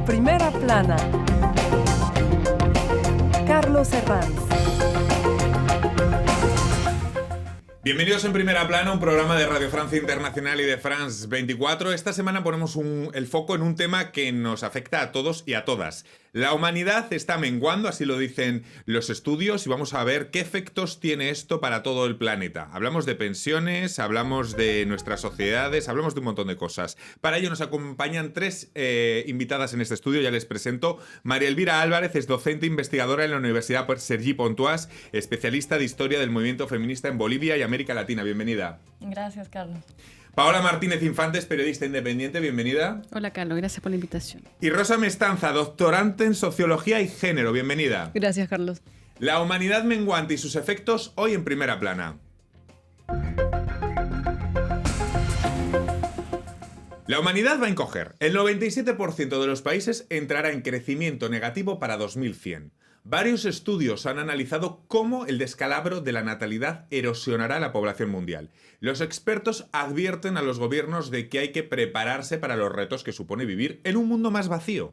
Primera plana. Carlos Herranz. Bienvenidos en Primera Plana, un programa de Radio Francia Internacional y de France 24. Esta semana ponemos el foco en un tema que nos afecta a todos y a todas. La humanidad está menguando, así lo dicen los estudios, y vamos a ver qué efectos tiene esto para todo el planeta. Hablamos de pensiones, hablamos de nuestras sociedades, hablamos de un montón de cosas. Para ello nos acompañan tres invitadas en este estudio, ya les presento. María Elvira Álvarez es docente investigadora en la Universidad Sergi Pontoise, especialista de historia del movimiento feminista en Bolivia y América Latina. Bienvenida. Gracias, Carlos. Paola Martínez Infantes, periodista independiente, bienvenida. Hola, Carlos, gracias por la invitación. Y Rosa Mestanza, doctorante en Sociología y Género, bienvenida. Gracias, Carlos. La humanidad menguante y sus efectos hoy en Primera Plana. La humanidad va a encoger. El 97% de los países entrará en crecimiento negativo para 2100. Varios estudios han analizado cómo el descalabro de la natalidad erosionará la población mundial. Los expertos advierten a los gobiernos de que hay que prepararse para los retos que supone vivir en un mundo más vacío.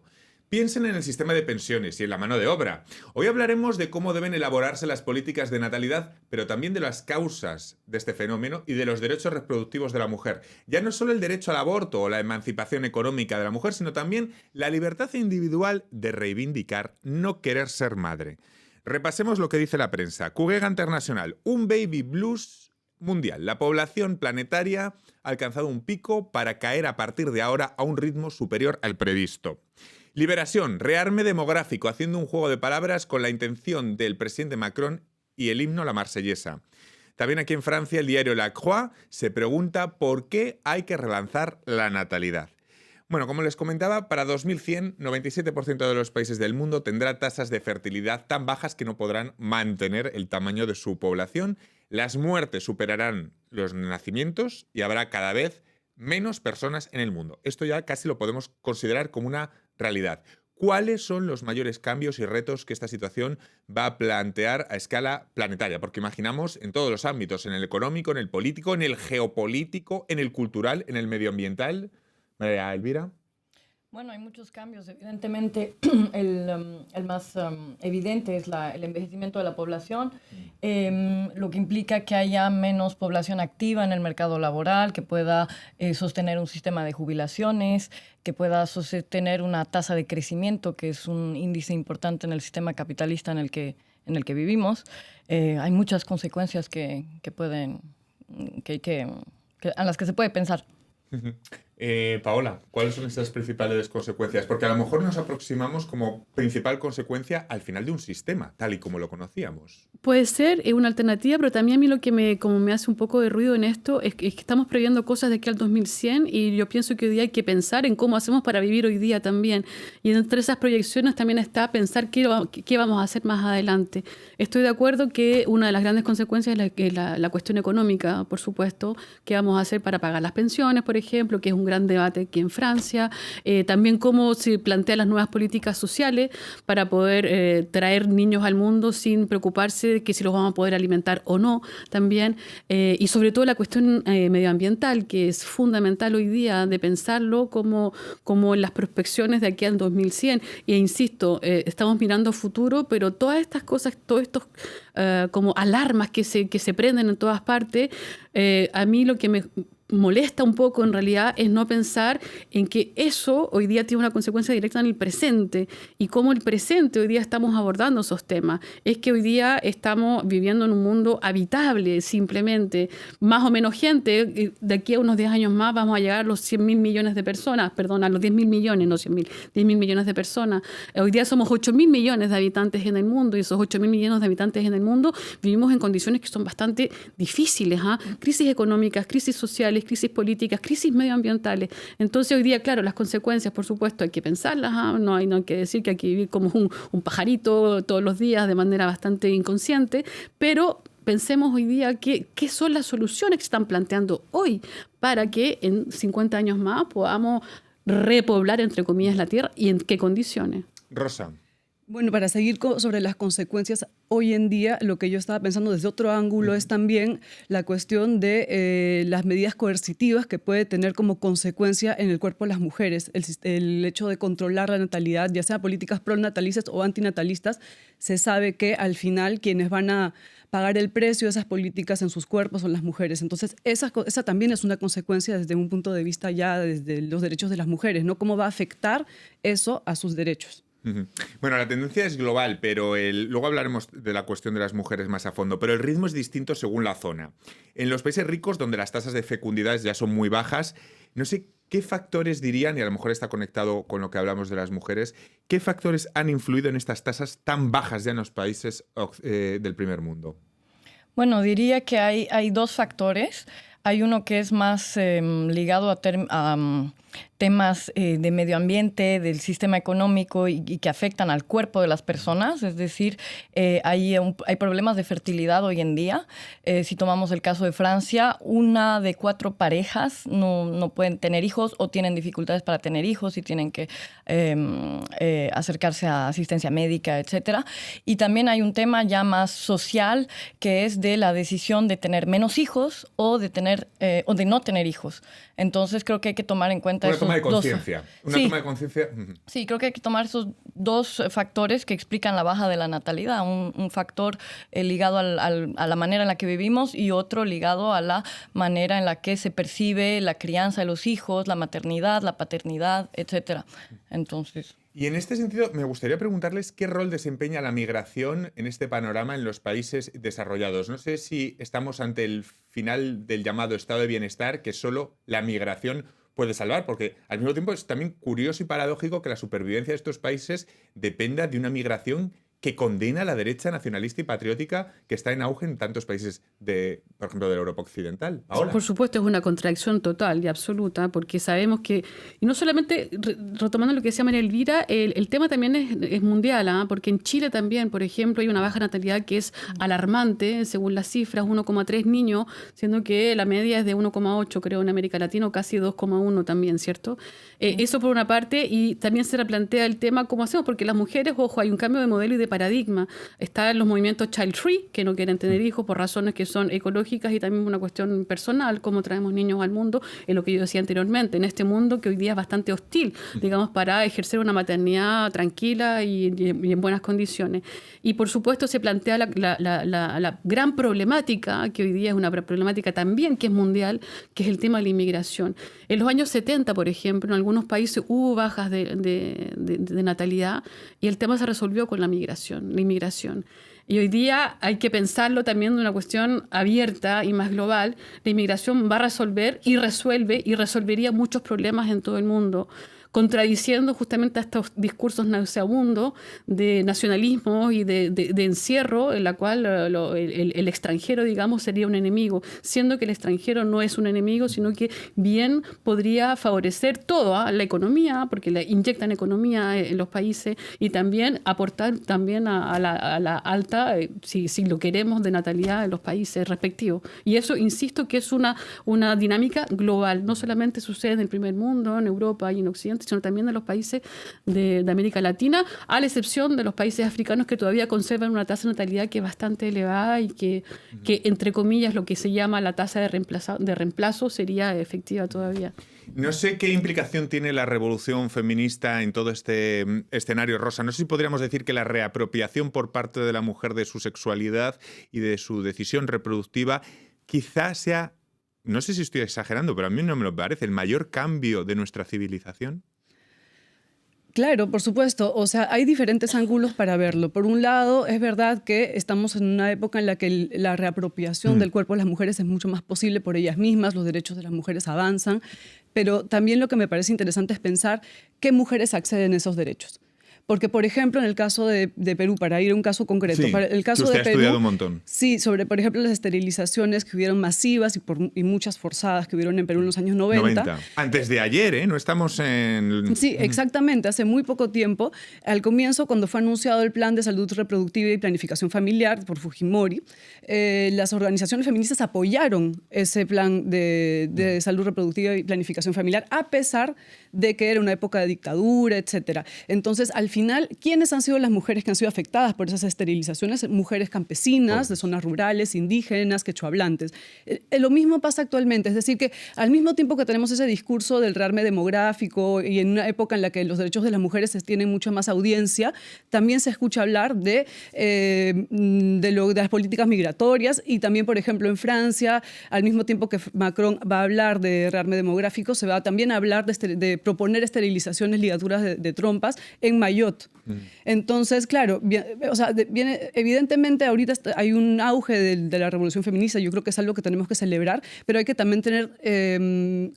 Piensen en el sistema de pensiones y en la mano de obra. Hoy hablaremos de cómo deben elaborarse las políticas de natalidad, pero también de las causas de este fenómeno y de los derechos reproductivos de la mujer. Ya no solo el derecho al aborto o la emancipación económica de la mujer, sino también la libertad individual de reivindicar no querer ser madre. Repasemos lo que dice la prensa. Cugega Internacional, un baby blues mundial. La población planetaria ha alcanzado un pico para caer a partir de ahora a un ritmo superior al previsto. Liberación, rearme demográfico, haciendo un juego de palabras con la intención del presidente Macron y el himno La Marsellesa. También aquí en Francia, el diario La Croix se pregunta por qué hay que relanzar la natalidad. Bueno, como les comentaba, para 2100, 97% de los países del mundo tendrá tasas de fertilidad tan bajas que no podrán mantener el tamaño de su población. Las muertes superarán los nacimientos y habrá cada vez menos personas en el mundo. Esto ya casi lo podemos considerar como una realidad. ¿Cuáles son los mayores cambios y retos que esta situación va a plantear a escala planetaria? Porque imaginamos en todos los ámbitos, en el económico, en el político, en el geopolítico, en el cultural, en el medioambiental. María Elvira. Bueno, hay muchos cambios. Evidentemente, el más evidente es el envejecimiento de la población, lo que implica que haya menos población activa en el mercado laboral, que pueda sostener un sistema de jubilaciones, que pueda sostener una tasa de crecimiento, que es un índice importante en el sistema capitalista en el que vivimos. Hay muchas consecuencias a las que se puede pensar. Paola, ¿cuáles son estas principales consecuencias? Porque a lo mejor nos aproximamos como principal consecuencia al final de un sistema, tal y como lo conocíamos. Puede ser una alternativa, pero también a mí lo que me hace un poco de ruido en esto es que estamos previendo cosas de aquí al 2100 y yo pienso que hoy día hay que pensar en cómo hacemos para vivir hoy día también. Y entre esas proyecciones también está pensar qué vamos a hacer más adelante. Estoy de acuerdo que una de las grandes consecuencias es la cuestión económica, por supuesto, qué vamos a hacer para pagar las pensiones, por ejemplo, que es un gran debate aquí en Francia. También cómo se plantean las nuevas políticas sociales para poder traer niños al mundo sin preocuparse de que si los vamos a poder alimentar o no también. Y sobre todo la cuestión medioambiental, que es fundamental hoy día de pensarlo como en las prospecciones de aquí al 2100. E insisto, estamos mirando a futuro, pero todas estas cosas, todos estos como alarmas que se prenden en todas partes, a mí lo que me molesta un poco en realidad es no pensar en que eso hoy día tiene una consecuencia directa en el presente y cómo el presente hoy día estamos abordando esos temas. Es que hoy día estamos viviendo en un mundo habitable simplemente, más o menos gente, de aquí a unos 10 años más vamos a llegar a los 100.000 millones de personas, perdón, a los 10.000 millones, no 100.000, 10.000 millones de personas. Hoy día somos 8.000 millones de habitantes en el mundo y esos 8.000 millones de habitantes en el mundo vivimos en condiciones que son bastante difíciles, crisis económicas, crisis sociales, crisis políticas, crisis medioambientales. Entonces hoy día, claro, las consecuencias, por supuesto, hay que pensarlas, no hay que decir que hay que vivir como un pajarito todos los días de manera bastante inconsciente, pero pensemos hoy día qué son las soluciones que se están planteando hoy para que en 50 años más podamos repoblar, entre comillas, la Tierra y en qué condiciones. Rosa. Bueno, para seguir sobre las consecuencias, hoy en día lo que yo estaba pensando desde otro ángulo es también la cuestión de las medidas coercitivas que puede tener como consecuencia en el cuerpo de las mujeres. El hecho de controlar la natalidad, ya sea políticas pronatalistas o antinatalistas, se sabe que al final quienes van a pagar el precio de esas políticas en sus cuerpos son las mujeres. Entonces, esa también es una consecuencia desde un punto de vista ya desde los derechos de las mujeres, ¿no? ¿Cómo va a afectar eso a sus derechos? Bueno, la tendencia es global, pero luego hablaremos de la cuestión de las mujeres más a fondo, pero el ritmo es distinto según la zona. En los países ricos, donde las tasas de fecundidad ya son muy bajas, no sé qué factores dirían, y a lo mejor está conectado con lo que hablamos de las mujeres, qué factores han influido en estas tasas tan bajas ya en los países del primer mundo. Bueno, diría que hay dos factores. Hay uno que es más ligado a temas de medio ambiente, del sistema económico y que afectan al cuerpo de las personas. Es decir, hay problemas de fertilidad hoy en día. Si tomamos el caso de Francia, 1 de 4 parejas no pueden tener hijos o tienen dificultades para tener hijos y tienen que acercarse a asistencia médica, etc. Y también hay un tema ya más social, que es de la decisión de tener menos hijos o de no tener hijos. Entonces creo que hay que tomar en cuenta una toma de conciencia. Toma de conciencia. Sí, creo que hay que tomar esos dos factores que explican la baja de la natalidad. Un factor ligado a la manera en la que vivimos y otro ligado a la manera en la que se percibe la crianza de los hijos, la maternidad, la paternidad, etc. Entonces... Y en este sentido, me gustaría preguntarles qué rol desempeña la migración en este panorama en los países desarrollados. No sé si estamos ante el final del llamado estado de bienestar, que solo la migración puede salvar, porque al mismo tiempo es también curioso y paradójico que la supervivencia de estos países dependa de una migración que condena a la derecha nacionalista y patriótica que está en auge en tantos países, por ejemplo, de la Europa occidental. Ahora. Por supuesto, es una contradicción total y absoluta, porque sabemos que, y no solamente, retomando lo que decía María Elvira, el tema también es mundial, ¿eh? Porque en Chile también, por ejemplo, hay una baja natalidad que es alarmante, según las cifras, 1,3 niños, siendo que la media es de 1,8, creo, en América Latina, o casi 2,1 también, ¿cierto? Eso por una parte, y también se replantea el tema, ¿cómo hacemos? Porque las mujeres, ojo, hay un cambio de modelo y de paradigma. Están los movimientos child free, que no quieren tener hijos por razones que son ecológicas y también una cuestión personal, cómo traemos niños al mundo, es lo que yo decía anteriormente, en este mundo que hoy día es bastante hostil, digamos, para ejercer una maternidad tranquila y en buenas condiciones. Y por supuesto se plantea la gran problemática, que hoy día es una problemática también que es mundial, que es el tema de la inmigración. En los años 70, por ejemplo, en algunos países hubo bajas de natalidad y el tema se resolvió con la inmigración. Y hoy día hay que pensarlo también de una cuestión abierta y más global. La inmigración va a resolver y resuelve y resolvería muchos problemas en todo el mundo, contradiciendo justamente a estos discursos nauseabundos de nacionalismo y de encierro, en la cual el extranjero, digamos, sería un enemigo, siendo que el extranjero no es un enemigo, sino que bien podría favorecer todo, la economía, porque le inyectan economía en los países, y también aportar también a la alta, si lo queremos, de natalidad en los países respectivos. Y eso, insisto, que es una dinámica global, no solamente sucede en el primer mundo, en Europa y en Occidente, sino también en los países de América Latina, a la excepción de los países africanos que todavía conservan una tasa de natalidad que es bastante elevada y que entre comillas, lo que se llama la tasa de reemplazo sería efectiva todavía. No sé qué implicación tiene la revolución feminista en todo este escenario, Rosa. No sé si podríamos decir que la reapropiación por parte de la mujer de su sexualidad y de su decisión reproductiva quizás sea, no sé si estoy exagerando, pero a mí no me lo parece, el mayor cambio de nuestra civilización. Claro, por supuesto. O sea, hay diferentes ángulos para verlo. Por un lado, es verdad que estamos en una época en la que la reapropiación del cuerpo de las mujeres es mucho más posible por ellas mismas, los derechos de las mujeres avanzan, pero también lo que me parece interesante es pensar qué mujeres acceden a esos derechos. Porque, por ejemplo, en el caso de Perú, para ir a un caso concreto, sí, para el caso usted de ha Perú, estudiado un montón. Sí, sobre, por ejemplo, las esterilizaciones que hubieron masivas y muchas forzadas que hubieron en Perú en los años 90. Antes de ayer, ¿eh? No estamos en... Sí, exactamente, hace muy poco tiempo. Al comienzo, cuando fue anunciado el Plan de Salud Reproductiva y Planificación Familiar por Fujimori, las organizaciones feministas apoyaron ese plan de salud reproductiva y planificación familiar, a pesar de que era una época de dictadura, etc. Entonces, al final, ¿quiénes han sido las mujeres que han sido afectadas por esas esterilizaciones? Mujeres campesinas, de zonas rurales, indígenas, quechohablantes. Lo mismo pasa actualmente, es decir, que al mismo tiempo que tenemos ese discurso del rearme demográfico y en una época en la que los derechos de las mujeres tienen mucha más audiencia, también se escucha hablar de las políticas migratorias y también, por ejemplo, en Francia, al mismo tiempo que Macron va a hablar de rearme demográfico, se va también a hablar de proponer esterilizaciones, ligaturas de trompas en Mayotte. Entonces, claro, evidentemente ahorita hay un auge de la revolución feminista, yo creo que es algo que tenemos que celebrar, pero hay que también tener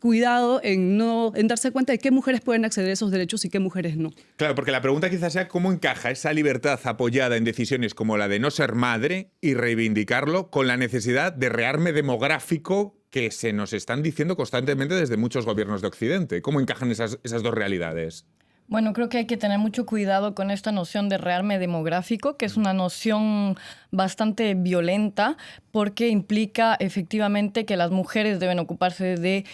cuidado en darse cuenta de qué mujeres pueden acceder a esos derechos y qué mujeres no. Claro, porque la pregunta quizás sea cómo encaja esa libertad apoyada en decisiones como la de no ser madre y reivindicarlo con la necesidad de rearme demográfico que se nos están diciendo constantemente desde muchos gobiernos de Occidente. ¿Cómo encajan esas dos realidades? Bueno, creo que hay que tener mucho cuidado con esta noción de rearme demográfico, que es una noción bastante violenta porque implica efectivamente que las mujeres deben ocuparse de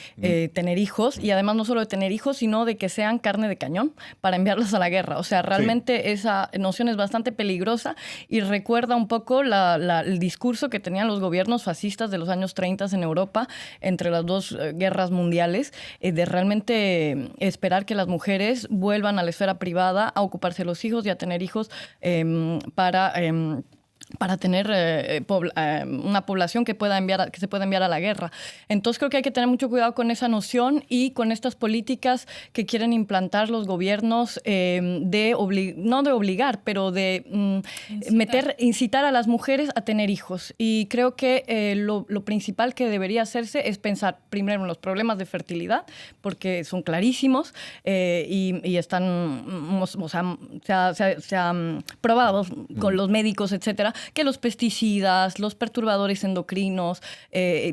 tener hijos y además no solo de tener hijos, sino de que sean carne de cañón para enviarlas a la guerra. O sea, realmente esa noción es bastante peligrosa y recuerda un poco el discurso que tenían los gobiernos fascistas de los años 30 en Europa entre las dos guerras mundiales, de realmente esperar que las mujeres vuelvan a la esfera privada a ocuparse de los hijos y a tener hijos para tener una población que se pueda enviar a la guerra. Entonces creo que hay que tener mucho cuidado con esa noción y con estas políticas que quieren implantar los gobiernos no de obligar, pero de incitar a las mujeres a tener hijos. Y creo que lo principal que debería hacerse es pensar primero en los problemas de fertilidad, porque son clarísimos y están, o sea, se han probado con los médicos, etcétera, que los pesticidas, los perturbadores endocrinos,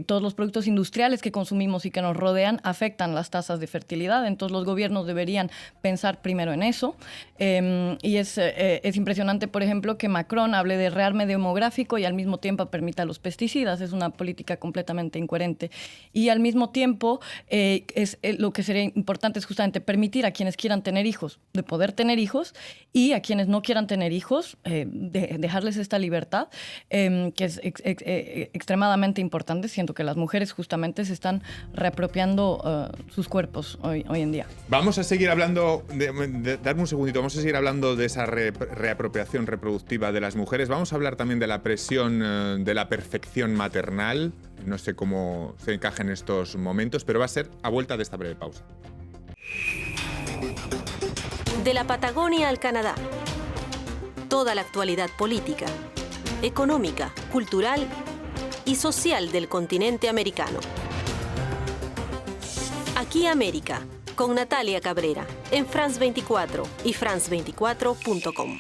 todos los productos industriales que consumimos y que nos rodean afectan las tasas de fertilidad. Entonces los gobiernos deberían pensar primero en eso. Y es impresionante, por ejemplo, que Macron hable de rearme demográfico y al mismo tiempo permita los pesticidas. Es una política completamente incoherente. Y al mismo tiempo, lo que sería importante es justamente permitir a quienes quieran tener hijos de poder tener hijos y a quienes no quieran tener hijos dejarles esta libertad, que es extremadamente importante. Siento que las mujeres justamente se están reapropiando sus cuerpos hoy en día. Vamos a seguir hablando, darme un segundito, vamos a seguir hablando de esa reapropiación reproductiva de las mujeres. Vamos a hablar también de la presión de la perfección maternal. No sé cómo se encaja en estos momentos, pero va a ser a vuelta de esta breve pausa. De la Patagonia al Canadá. Toda la actualidad política, económica, cultural y social del continente americano. Aquí América, con Natalia Cabrera, en France 24 y france24.com.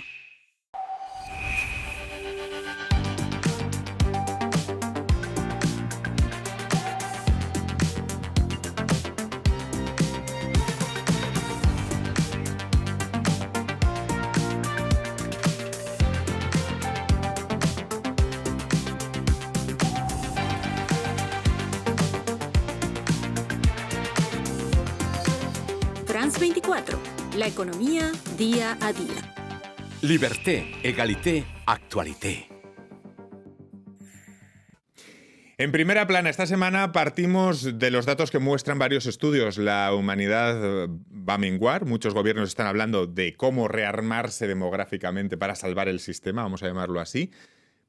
France 24, la economía día a día. Liberté, égalité, actualité. En primera plana, esta semana partimos de los datos que muestran varios estudios. La humanidad va a menguar. Muchos gobiernos están hablando de cómo rearmarse demográficamente para salvar el sistema, vamos a llamarlo así.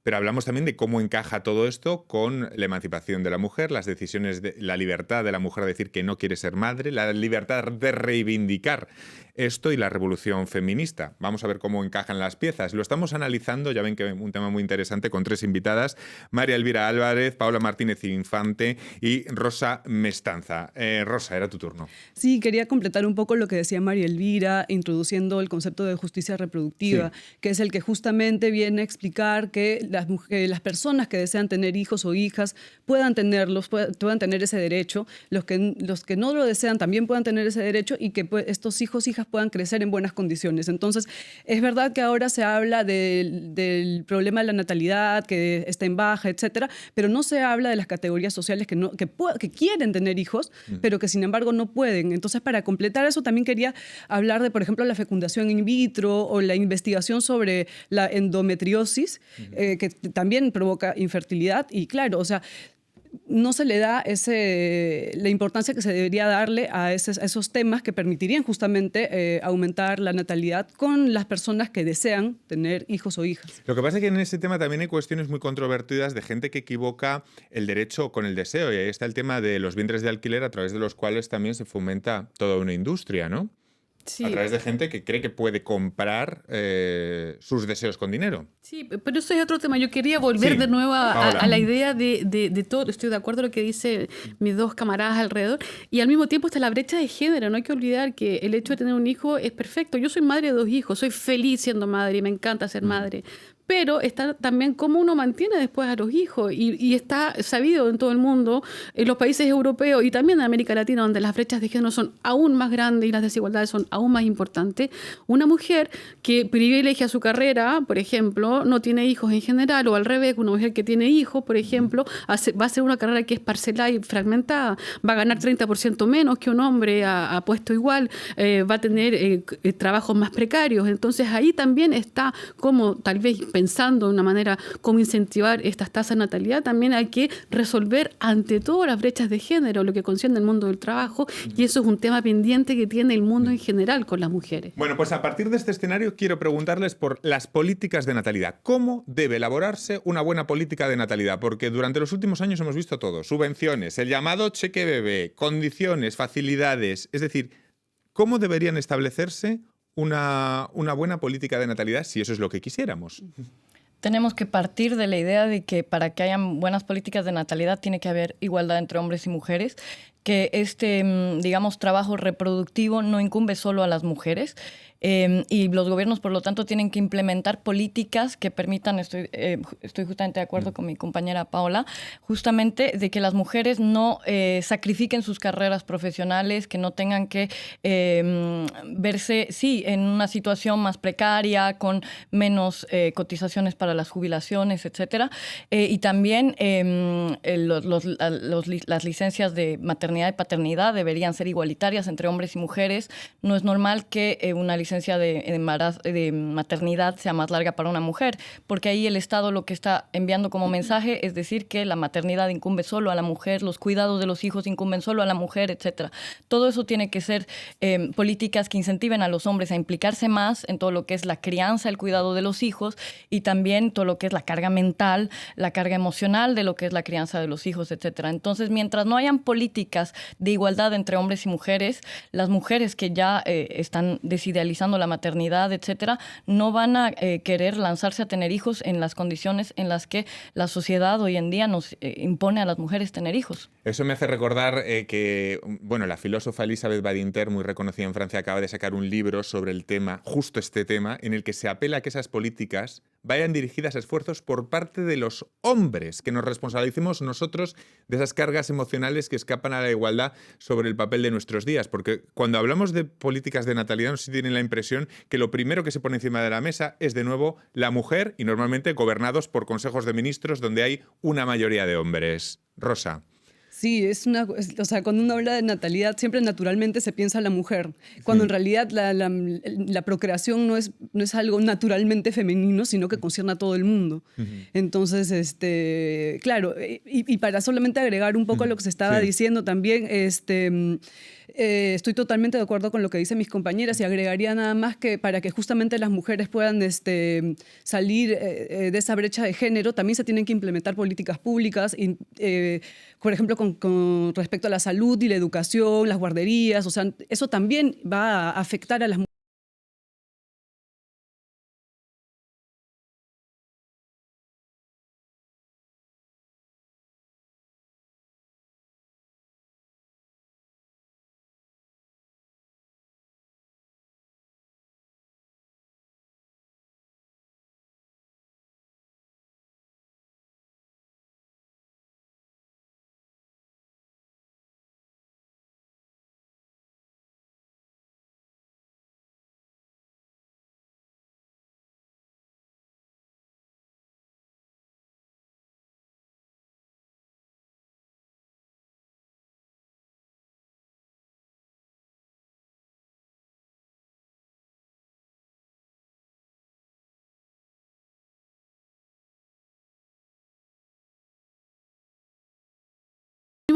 Pero hablamos también de cómo encaja todo esto con la emancipación de la mujer, las decisiones, la libertad de la mujer de decir que no quiere ser madre, la libertad de reivindicar esto y la revolución feminista. Vamos a ver cómo encajan las piezas. Lo estamos analizando, ya ven que es un tema muy interesante, con tres invitadas: María Elvira Álvarez, Paula Martínez Infante y Rosa Mestanza. Rosa, era tu turno. Sí, quería completar un poco lo que decía María Elvira, introduciendo el concepto de justicia reproductiva, que es el que justamente viene a explicar que las personas que desean tener hijos o hijas puedan tenerlos, puedan tener ese derecho, los que no lo desean también puedan tener ese derecho y que estos hijos, hijas puedan crecer en buenas condiciones. Entonces, es verdad que ahora se habla del problema de la natalidad, que está en baja, etcétera, pero no se habla de las categorías sociales que quieren tener hijos, pero que sin embargo no pueden. Entonces, para completar eso, también quería hablar de, por ejemplo, la fecundación in vitro o la investigación sobre la endometriosis, que también provoca infertilidad. Y claro, o sea, no se le da la importancia que se debería darle a esos temas que permitirían justamente aumentar la natalidad con las personas que desean tener hijos o hijas. Lo que pasa es que en ese tema también hay cuestiones muy controvertidas de gente que equivoca el derecho con el deseo. Y ahí está el tema de los vientres de alquiler, a través de los cuales también se fomenta toda una industria, ¿no? Sí. A través de gente que cree que puede comprar sus deseos con dinero. Sí, pero eso es otro tema. Yo quería volver de nuevo a la idea de todo. Estoy de acuerdo con lo que dicen mis dos camaradas alrededor. Y al mismo tiempo está la brecha de género. No hay que olvidar que el hecho de tener un hijo es perfecto. Yo soy madre de 2 hijos. Soy feliz siendo madre y me encanta ser madre. Pero está también cómo uno mantiene después a los hijos. Y está sabido en todo el mundo, en los países europeos y también en América Latina, donde las brechas de género son aún más grandes y las desigualdades son aún más importantes. Una mujer que privilegia su carrera, por ejemplo, no tiene hijos en general, o al revés, una mujer que tiene hijos, por ejemplo, va a hacer una carrera que es parcelada y fragmentada, va a ganar 30% menos que un hombre a puesto igual, va a tener trabajos más precarios. Entonces ahí también está como tal vez pensando de una manera cómo incentivar estas tasas de natalidad, también hay que resolver ante todo las brechas de género, lo que concierne el mundo del trabajo, y eso es un tema pendiente que tiene el mundo en general con las mujeres. Bueno, pues a partir de este escenario quiero preguntarles por las políticas de natalidad. ¿Cómo debe elaborarse una buena política de natalidad? Porque durante los últimos años hemos visto todo: subvenciones, el llamado cheque bebé, condiciones, facilidades. Es decir, ¿cómo deberían establecerse una buena política de natalidad si eso es lo que quisiéramos? Tenemos que partir de la idea de que para que hayan buenas políticas de natalidad tiene que haber igualdad entre hombres y mujeres, que digamos, trabajo reproductivo no incumbe solo a las mujeres. Y los gobiernos, por lo tanto, tienen que implementar políticas que permitan, estoy justamente de acuerdo con mi compañera Paola, justamente de que las mujeres no sacrifiquen sus carreras profesionales, que no tengan que verse, sí, en una situación más precaria, con menos cotizaciones para las jubilaciones, etcétera. Y también las licencias de maternidad y paternidad deberían ser igualitarias entre hombres y mujeres. No es normal que una licencia de maternidad sea más larga para una mujer, porque ahí el Estado lo que está enviando como mensaje es decir que la maternidad incumbe solo a la mujer, los cuidados de los hijos incumben solo a la mujer, etcétera. Todo eso tiene que ser políticas que incentiven a los hombres a implicarse más en todo lo que es la crianza, el cuidado de los hijos y también todo lo que es la carga mental, la carga emocional de lo que es la crianza de los hijos, etcétera. Entonces, mientras no hayan políticas de igualdad entre hombres y mujeres, las mujeres que ya están desidealizando la maternidad, etcétera, no van a querer lanzarse a tener hijos en las condiciones en las que la sociedad hoy en día nos impone a las mujeres tener hijos. Eso me hace recordar que, bueno, la filósofa Elisabeth Badinter, muy reconocida en Francia, acaba de sacar un libro sobre el tema, justo este tema, en el que se apela a que esas políticas vayan dirigidas a esfuerzos por parte de los hombres, que nos responsabilicemos nosotros de esas cargas emocionales que escapan a la igualdad sobre el papel de nuestros días. Porque cuando hablamos de políticas de natalidad, no sé si tienen la impresión que lo primero que se pone encima de la mesa es de nuevo la mujer y normalmente gobernados por consejos de ministros donde hay una mayoría de hombres. Rosa. Sí, o sea, cuando uno habla de natalidad, siempre naturalmente se piensa en la mujer, cuando en realidad la procreación no es algo naturalmente femenino, sino que concierne a todo el mundo. Entonces, claro, y para solamente agregar un poco a lo que se estaba diciendo también, estoy totalmente de acuerdo con lo que dicen mis compañeras y agregaría nada más que para que justamente las mujeres puedan salir de esa brecha de género, también se tienen que implementar políticas públicas, por ejemplo, con respecto a la salud y la educación, las guarderías, o sea, eso también va a afectar a las mujeres.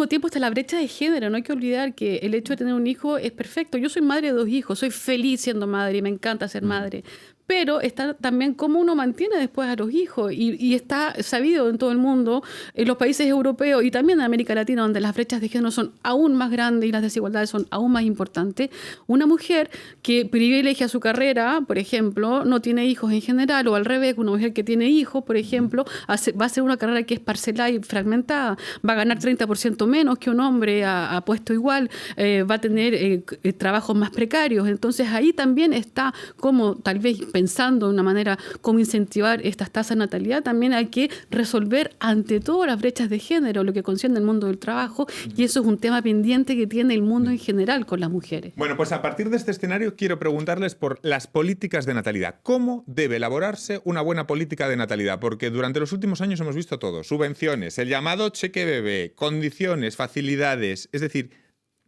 mismo tiempo está la brecha de género. No hay que olvidar que el hecho de tener un hijo es perfecto. Yo soy madre de 2 hijos, soy feliz siendo madre y me encanta ser madre. Pero está también cómo uno mantiene después a los hijos. Y está sabido en todo el mundo, en los países europeos y también en América Latina, donde las brechas de género son aún más grandes y las desigualdades son aún más importantes. Una mujer que privilegia su carrera, por ejemplo, no tiene hijos en general, o al revés, una mujer que tiene hijos, por ejemplo, va a hacer una carrera que es parcelada y fragmentada, va a ganar 30% menos que un hombre a puesto igual, va a tener trabajos más precarios. Entonces ahí también está como tal vez pensando de una manera cómo incentivar estas tasas de natalidad, también hay que resolver ante todo las brechas de género, lo que concierne el mundo del trabajo, y eso es un tema pendiente que tiene el mundo en general con las mujeres. Bueno, pues a partir de este escenario quiero preguntarles por las políticas de natalidad. ¿Cómo debe elaborarse una buena política de natalidad? Porque durante los últimos años hemos visto todo: subvenciones, el llamado cheque bebé, condiciones, facilidades. Es decir,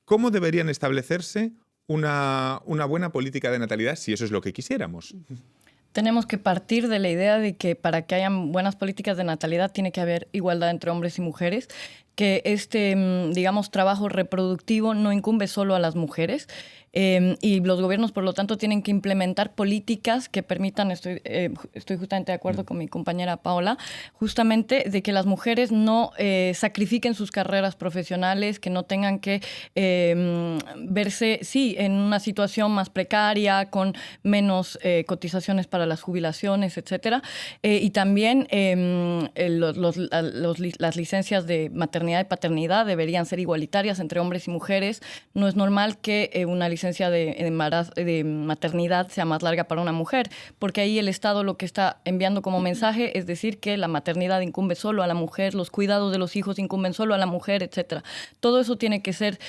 ¿cómo deberían establecerse una buena política de natalidad si eso es lo que quisiéramos? Tenemos que partir de la idea de que para que hayan buenas políticas de natalidad tiene que haber igualdad entre hombres y mujeres, que digamos, trabajo reproductivo no incumbe solo a las mujeres, y los gobiernos, por lo tanto, tienen que implementar políticas que permitan, estoy justamente de acuerdo con mi compañera Paola, justamente de que las mujeres no sacrifiquen sus carreras profesionales, que no tengan que verse, sí, en una situación más precaria, con menos cotizaciones para las jubilaciones, etcétera, y también las licencias de maternidad y paternidad deberían ser igualitarias entre hombres y mujeres. No es normal que una licencia de maternidad sea más larga para una mujer, porque ahí el Estado lo que está enviando como mensaje es decir que la maternidad incumbe solo a la mujer, los cuidados de los hijos incumben solo a la mujer, etcétera. Todo eso tiene que ser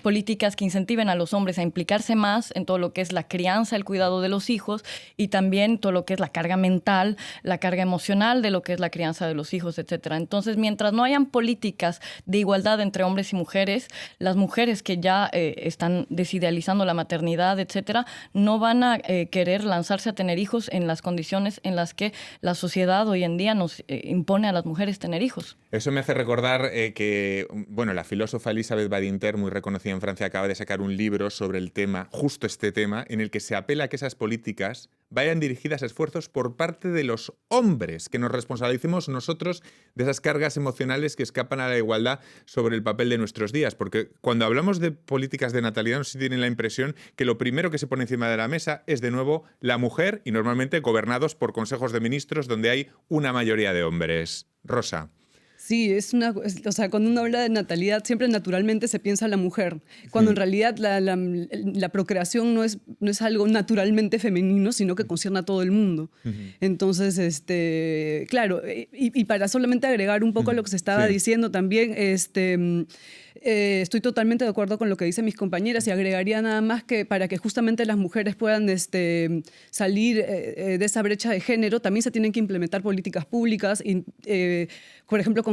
políticas que incentiven a los hombres a implicarse más en todo lo que es la crianza, el cuidado de los hijos, y también todo lo que es la carga mental, la carga emocional de lo que es la crianza de los hijos, etcétera. Entonces, mientras no hayan políticas de igualdad entre hombres y mujeres, las mujeres que ya están desidealizando la maternidad, etcétera, no van a querer lanzarse a tener hijos en las condiciones en las que la sociedad hoy en día nos impone a las mujeres tener hijos. Eso me hace recordar que, bueno, la filósofa Elisabeth Badinter, muy reconocida en Francia, acaba de sacar un libro sobre el tema, justo este tema, en el que se apela a que esas políticas vayan dirigidas a esfuerzos por parte de los hombres, que nos responsabilicemos nosotros de esas cargas emocionales que escapan a la igualdad sobre el papel de nuestros días. Porque cuando hablamos de políticas de natalidad, no sé si tienen la impresión que lo primero que se pone encima de la mesa es de nuevo la mujer, y normalmente gobernados por consejos de ministros donde hay una mayoría de hombres. Rosa. Sí, o sea, cuando uno habla de natalidad, siempre naturalmente se piensa en la mujer, cuando en realidad la procreación no es algo naturalmente femenino, sino que concierne a todo el mundo. Entonces, claro, y para solamente agregar un poco a lo que se estaba diciendo también, estoy totalmente de acuerdo con lo que dicen mis compañeras, y agregaría nada más que para que justamente las mujeres puedan salir de esa brecha de género, también se tienen que implementar políticas públicas, por ejemplo, con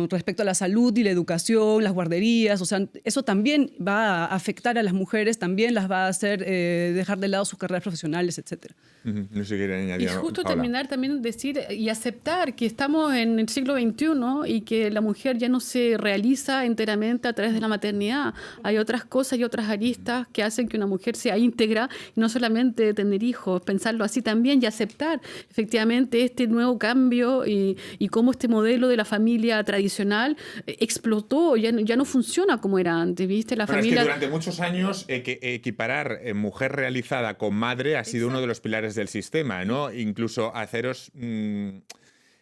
respecto a la salud y la educación, las guarderías. O sea, eso también va a afectar a las mujeres, también las va a hacer dejar de lado sus carreras profesionales, etc. No sé qué quieren añadir. Y justo Paola. terminar también decir y aceptar que estamos en el siglo XXI y que la mujer ya no se realiza enteramente a través de la maternidad. Hay otras cosas y otras aristas que hacen que una mujer sea íntegra, y no solamente tener hijos, pensarlo así también y aceptar efectivamente este nuevo cambio y cómo este modelo de la familia tradicional explotó, ya no funciona como era antes, ¿viste? La familia... Es que durante muchos años equiparar mujer realizada con madre ha sido uno de los pilares del sistema, ¿no? Incluso haceros...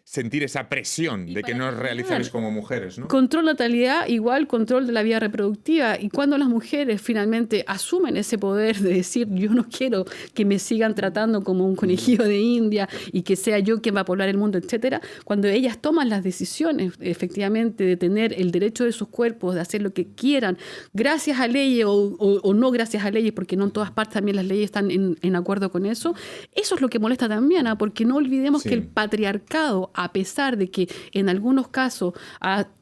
sentir esa presión de que no os realizáis como mujeres, ¿no? Control de natalidad igual control de la vida reproductiva, y cuando las mujeres finalmente asumen ese poder de decir yo no quiero que me sigan tratando como un conejillo de India y que sea yo quien va a poblar el mundo, etcétera, cuando ellas toman las decisiones efectivamente de tener el derecho de sus cuerpos, de hacer lo que quieran, gracias a leyes o no gracias a leyes, porque no en todas partes también las leyes están en acuerdo con eso es lo que molesta también, porque no olvidemos que el patriarcado a pesar de que en algunos casos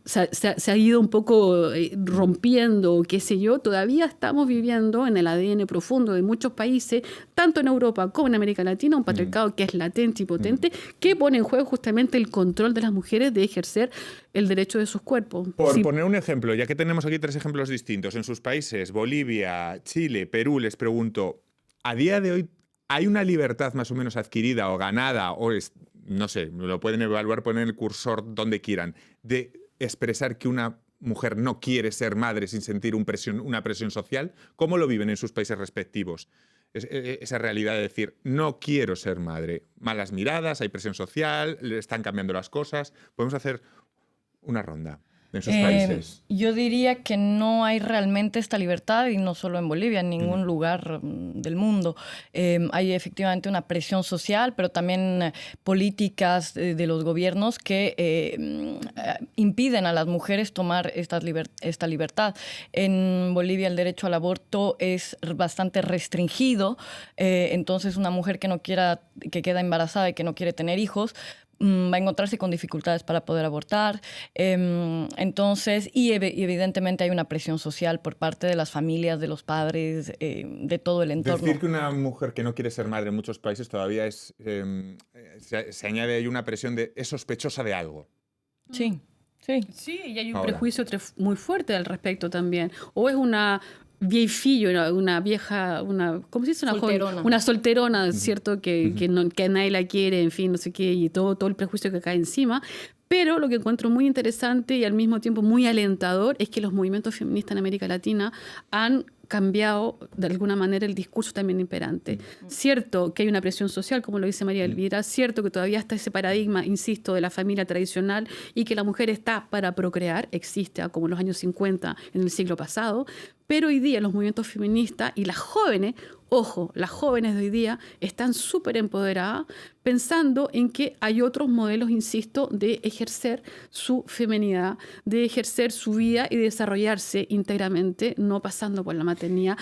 se ha ido un poco rompiendo, qué sé yo, todavía estamos viviendo en el ADN profundo de muchos países, tanto en Europa como en América Latina, un patriarcado que es latente y potente, que pone en juego justamente el control de las mujeres de ejercer el derecho de sus cuerpos. Por poner un ejemplo, ya que tenemos aquí 3 ejemplos distintos, en sus países, Bolivia, Chile, Perú, les pregunto, ¿a día de hoy hay una libertad más o menos adquirida o ganada, o no sé, lo pueden evaluar, poner el cursor donde quieran, de expresar que una mujer no quiere ser madre sin sentir una presión social? ¿Cómo lo viven en sus países respectivos? Esa realidad de decir, no quiero ser madre. Malas miradas, hay presión social, le están cambiando las cosas. Podemos hacer una ronda en sus países. Yo diría que no hay realmente esta libertad, y no solo en Bolivia, en ningún lugar del mundo. Hay efectivamente una presión social, pero también políticas de los gobiernos que impiden a las mujeres tomar esta libertad. En Bolivia el derecho al aborto es bastante restringido, entonces una mujer que queda embarazada y que no quiere tener hijos, va a encontrarse con dificultades para poder abortar. Entonces, y evidentemente hay una presión social por parte de las familias, de los padres, de todo el entorno. Decir que una mujer que no quiere ser madre en muchos países todavía se añade ahí una presión de es sospechosa de algo. Sí, sí. Sí, y hay un prejuicio muy fuerte al respecto también. O es una viejillo, una vieja, ¿cómo se dice? Una solterona. Joven, una solterona, ¿cierto? Que nadie la quiere, en fin, no sé qué, y todo el prejuicio que cae encima. Pero lo que encuentro muy interesante y al mismo tiempo muy alentador es que los movimientos feministas en América Latina han cambiado de alguna manera el discurso también imperante. Cierto que hay una presión social, como lo dice María Elvira, cierto que todavía está ese paradigma, insisto, de la familia tradicional y que la mujer está para procrear, existe como en los años 50 en el siglo pasado, pero hoy día los movimientos feministas y las jóvenes, ojo, las jóvenes de hoy día están súper empoderadas pensando en que hay otros modelos, insisto, de ejercer su feminidad, de ejercer su vida y desarrollarse íntegramente, no pasando por la maternidad,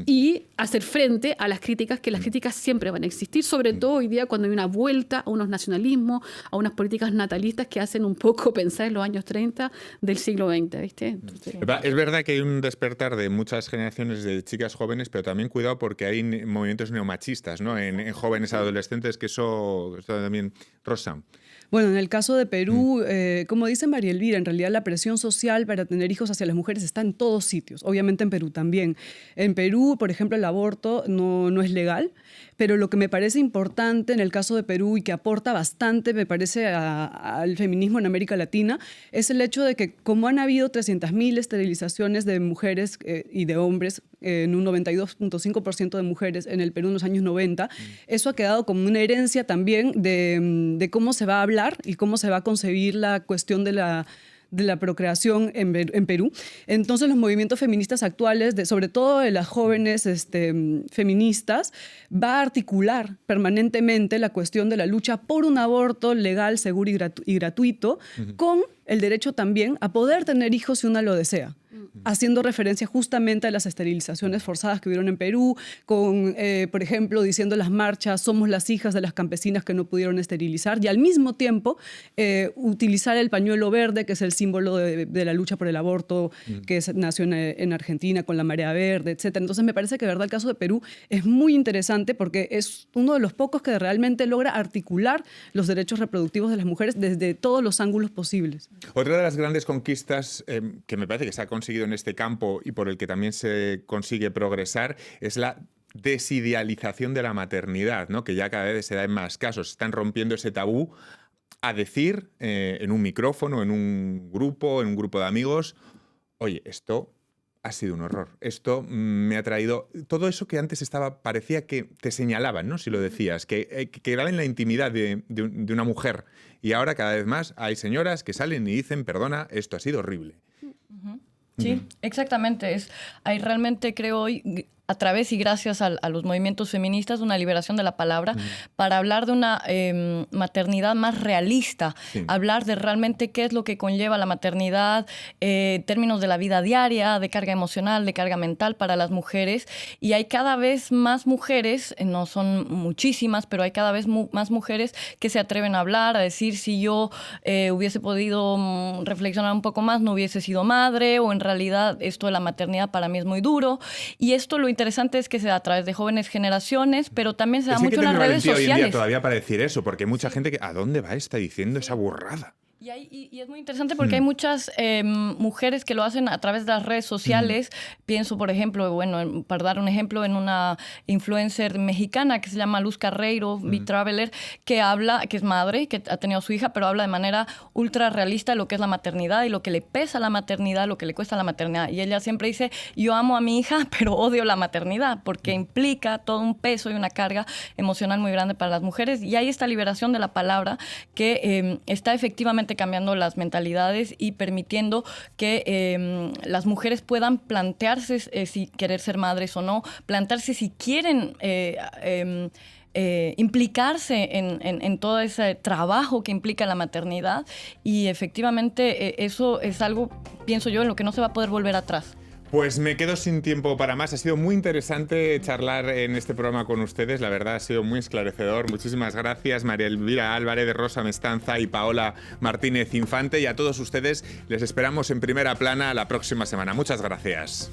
y hacer frente a las críticas, que las críticas siempre van a existir, sobre todo hoy día cuando hay una vuelta a unos nacionalismos, a unas políticas natalistas que hacen un poco pensar en los años 30 del siglo XX, ¿viste? Entonces, es verdad que hay un despertar de muchas generaciones de chicas jóvenes, pero también cuidado porque hay movimientos neomachistas, ¿no? En jóvenes adolescentes, que eso también, Rosa. Bueno, en el caso de Perú, como dice María Elvira, en realidad la presión social para tener hijos hacia las mujeres está en todos sitios, obviamente en Perú también. En Perú, por ejemplo, el aborto no es legal, pero lo que me parece importante en el caso de Perú y que aporta bastante, me parece, al feminismo en América Latina, es el hecho de que como han habido 300.000 esterilizaciones de mujeres y de hombres, en un 92.5% de mujeres en el Perú en los años 90, eso ha quedado como una herencia también de cómo se va a hablar y cómo se va a concebir la cuestión de la procreación en Perú. Entonces los movimientos feministas actuales, sobre todo de las jóvenes feministas, va a articular permanentemente la cuestión de la lucha por un aborto legal, seguro y gratuito, con el derecho también a poder tener hijos si una lo desea, haciendo referencia justamente a las esterilizaciones forzadas que hubieron en Perú, con, por ejemplo, diciendo las marchas, somos las hijas de las campesinas que no pudieron esterilizar, y al mismo tiempo utilizar el pañuelo verde, que es el símbolo de la lucha por el aborto, que nació en Argentina con la marea verde, etc. Entonces me parece que, de verdad, el caso de Perú es muy interesante porque es uno de los pocos que realmente logra articular los derechos reproductivos de las mujeres desde todos los ángulos posibles. Otra de las grandes conquistas que me parece que se ha conseguido en este campo y por el que también se consigue progresar es la desidealización de la maternidad, ¿no? Que ya cada vez se da en más casos. Están rompiendo ese tabú a decir en un micrófono, en un grupo de amigos, oye, esto ha sido un horror. Esto me ha traído todo eso que antes parecía que te señalaban, ¿no? Si lo decías, que era en la intimidad de una mujer. Y ahora cada vez más hay señoras que salen y dicen, perdona, esto ha sido horrible. Sí, exactamente. Hay realmente, creo hoy, a través y gracias a los movimientos feministas, una liberación de la palabra para hablar de una maternidad más realista, hablar de realmente qué es lo que conlleva la maternidad, términos de la vida diaria, de carga emocional, de carga mental para las mujeres. Y hay cada vez más mujeres, no son muchísimas, pero hay cada vez más mujeres que se atreven a hablar, a decir si yo hubiese podido reflexionar un poco más, no hubiese sido madre, o en realidad esto de la maternidad para mí es muy duro. Y esto lo interesante es que se da a través de jóvenes generaciones, pero también se da mucho en las redes sociales. Hoy en día todavía para decir eso, porque hay mucha gente que ¿a dónde va esta diciendo esa burrada? Y es muy interesante porque hay muchas mujeres que lo hacen a través de las redes sociales. Pienso, por ejemplo, bueno, para dar un ejemplo, en una influencer mexicana que se llama Luz Carreiro, B-Traveler, que habla, que es madre, que ha tenido a su hija, pero habla de manera ultra realista de lo que es la maternidad y lo que le pesa la maternidad, lo que le cuesta la maternidad. Y ella siempre dice, yo amo a mi hija, pero odio la maternidad, porque implica todo un peso y una carga emocional muy grande para las mujeres. Y hay esta liberación de la palabra que está efectivamente cambiando las mentalidades y permitiendo que las mujeres puedan plantearse si querer ser madres o no, plantearse si quieren implicarse en todo ese trabajo que implica la maternidad, y efectivamente eso es algo, pienso yo, en lo que no se va a poder volver atrás. Pues me quedo sin tiempo para más. Ha sido muy interesante charlar en este programa con ustedes. La verdad ha sido muy esclarecedor. Muchísimas gracias, María Elvira Álvarez, Rosa Mestanza y Paola Martínez Infante. Y a todos ustedes les esperamos en Primera Plana la próxima semana. Muchas gracias.